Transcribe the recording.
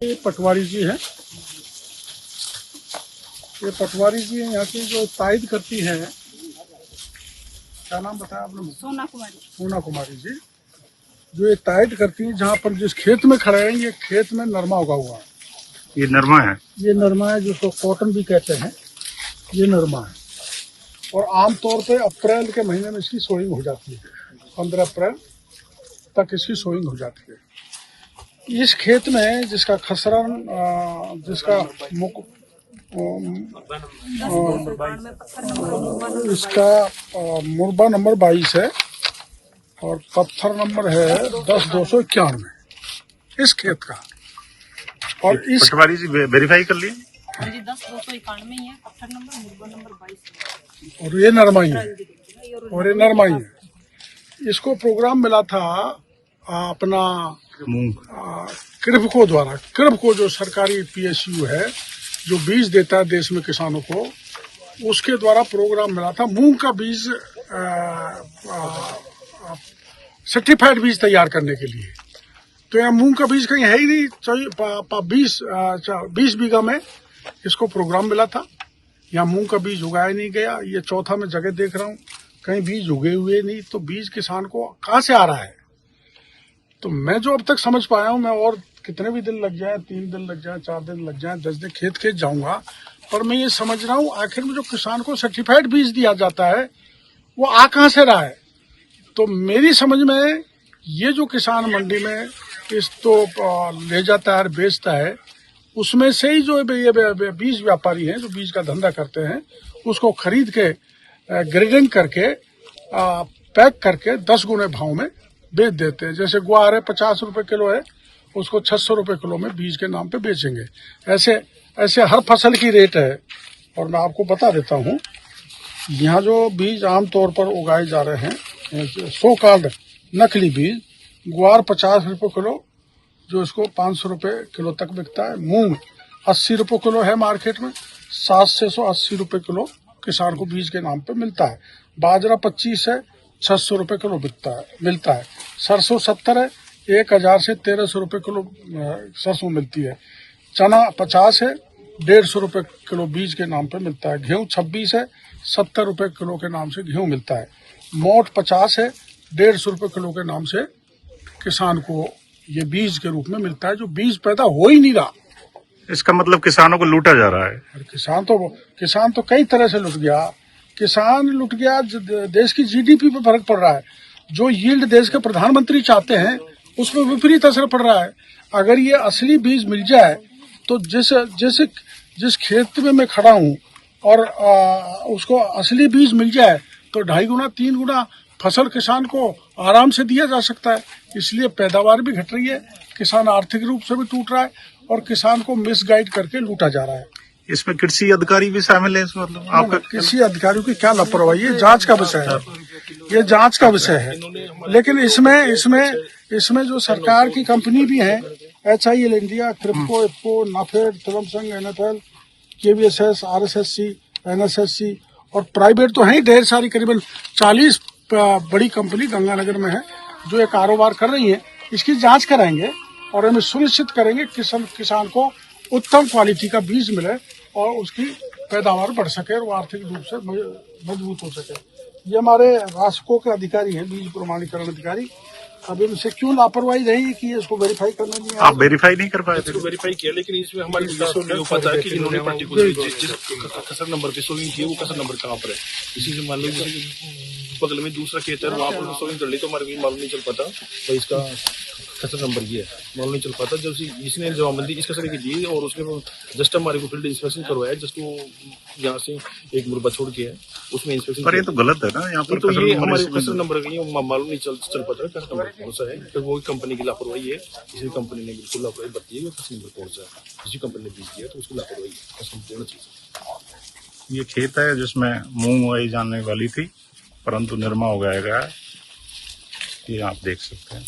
ये पटवारी जी हैं, ये पटवारी जी हैं यहाँ की जो तायद करती हैं। क्या नाम बताया आपने? सोना कुमारी। सोना कुमारी जी जो ये तायद करती हैं, जहाँ पर जिस खेत में खड़े हैं, ये खेत में नरमा उगा हुआ है। ये नरमा है? ये नरमा है जिसको कॉटन भी कहते हैं। ये नरमा है और आमतौर पे अप्रैल के महीने में इसकी सोइंग हो जाती है। 15 अप्रैल तक इसकी सोइंग हो जाती है। इस खेत में जिसका खसरन जिसका इसका मुरबा नंबर 22 है और पत्थर नंबर है 10,291 इस खेत का। और इस पटवारी जी वेरीफाई कर लिए? हाँ जी, 10,291 ही है, पत्थर नंबर मुरबा नंबर 22 और ये नरमा ही है, और ये नरमा ही है। इसको प्रोग्राम मिला था अपना कृभको द्वारा। कृभको जो सरकारी PSU है जो बीज देता है देश में किसानों को, उसके द्वारा प्रोग्राम मिला था मूंग का बीज सर्टिफाइड बीज तैयार करने के लिए। तो यहाँ मूंग का बीज कहीं है ही नहीं। 20 बीघा में इसको प्रोग्राम मिला था। यहाँ मूंग का बीज उगाया नहीं गया। ये चौथा में जगह देख रहा हूँ, कहीं बीज उगे हुए नहीं। तो बीज किसान को कहाँ से आ रहा है? तो मैं जो अब तक समझ पाया हूँ, मैं और कितने भी दिन लग जाए, 3 दिन लग जाए, 4 दिन लग जाए, 10 दिन खेत जाऊंगा, पर मैं ये समझ रहा हूँ आखिर में जो किसान को सर्टिफाइड बीज दिया जाता है वो आ कहाँ से रहा है? तो मेरी समझ में ये जो किसान मंडी में इस तो ले जाता है, बेचता है, उसमें से ही जो ये बीज व्यापारी हैं जो बीज का धंधा करते हैं, उसको खरीद के ग्रेडिंग करके पैक करके 10 गुने भाव में बेच देते हैं। जैसे ग्वार है 50 रुपए किलो है, उसको 600 रुपए किलो में बीज के नाम पे बेचेंगे। ऐसे ऐसे हर फसल की रेट है। और मैं आपको बता देता हूँ, यहाँ जो बीज आमतौर पर उगाए जा रहे हैं, सो कॉल्ड नकली बीज, ग्वार 50 रुपए किलो जो इसको 500 रुपए किलो तक बिकता है। मूंग 80 रुपए किलो है मार्केट में, 780 रुपए किलो किसान को बीज के नाम पे मिलता है। बाजरा 25 है, 600 रुपए किलो मिलता है। सरसों 70 है, 1000 से 1300 रुपए किलो सरसों मिलती है। चना 50 है, 150 रुपए किलो बीज के नाम पे मिलता है। गेहूं 26 है, 70 रुपए किलो के नाम से गेहूं मिलता है। मोट 50 है, 150 रुपए किलो के नाम से किसान को ये बीज के रूप में मिलता है, जो बीज पैदा हो ही नहीं रहा। इसका मतलब किसानों को लूटा जा रहा है। किसान तो कई तरह से लुट गया। किसान लुट गया, देश की GDP पे फर्क पड़ रहा है। जो यील्ड देश के प्रधानमंत्री चाहते हैं उसमें विपरीत असर पड़ रहा है। अगर ये असली बीज मिल जाए तो जिस खेत में मैं खड़ा हूँ और उसको असली बीज मिल जाए तो 2.5 गुना 3 गुना फसल किसान को आराम से दिया जा सकता है। इसलिए पैदावार भी घट रही है, किसान आर्थिक रूप से भी टूट रहा है और किसान को मिसगाइड करके लूटा जा रहा है। इसमें कृषि अधिकारी भी शामिल है? मतलब आपका कृषि अधिकारियों की क्या लापरवाही है, जांच का विषय है। ये जांच का विषय है। लेकिन इसमें जो सरकार की कंपनी भी है, HIL इंडिया, कृभको, इफको, नाफेड, तृण संघ, NFL, KVSS, RSSC, NSSC और प्राइवेट तो है ही ढेर सारी, करीबन 40 बड़ी कंपनी गंगानगर में है जो ये कारोबार कर रही है। इसकी जांच कराएंगे और हम सुनिश्चित करेंगे किसान को उत्तम क्वालिटी का बीज मिले और उसकी पैदावार बढ़ सके और वो आर्थिक रूप से मजबूत हो सके। ये हमारे रासको के अधिकारी हैं, बीज प्रमाणीकरण अधिकारी। अब इनसे क्यों लापरवाही रही कि इसको वेरीफाई करने नहीं? आप वेरीफाई नहीं कर पाए थे? इसको वेरीफाई किया, लेकिन इसमें हमारी नहीं हो पाता है कि इन्होंने पर्टिकुलर जिस कसर नंबर पे सोइंग की है वो कसर नंबर कहाँ पर है। इसी से मान लो बगल में दूसरा खेत है, वहाँ पर सोइंग कर ली तो हमारे को मालूम नहीं चल पाता तो इसका कसर नंबर ये है, मालूम नहीं चल पाता। जब इसने जवाबबंदी इस कसर की दी और उसने जस्ट हमारे को फील्ड इंस्पेक्शन करवाया, जस्ट वो यहाँ से एक मुरबा छोड़ के है उसमें इंस्पेक्शन। पर ये तो गलत है ना, यहाँ पर तो ये हमारे कसर नंबर का मालूम नहीं चल पाता है कसर नंबर कौन सा है। तो वो कंपनी की लापरवाही है, इसी कंपनी ने बिल्कुल लापरवाही बरती है। कसर नंबर कौन सा है, इसी कंपनी ने बीज दिया तो उसकी लापरवाही है, संपूर्ण चीज। ये खेत है जिसमें मूंग उगाई जाने वाली थी, परंतु निरमा उगाया गया है। ये आप देख सकते हैं।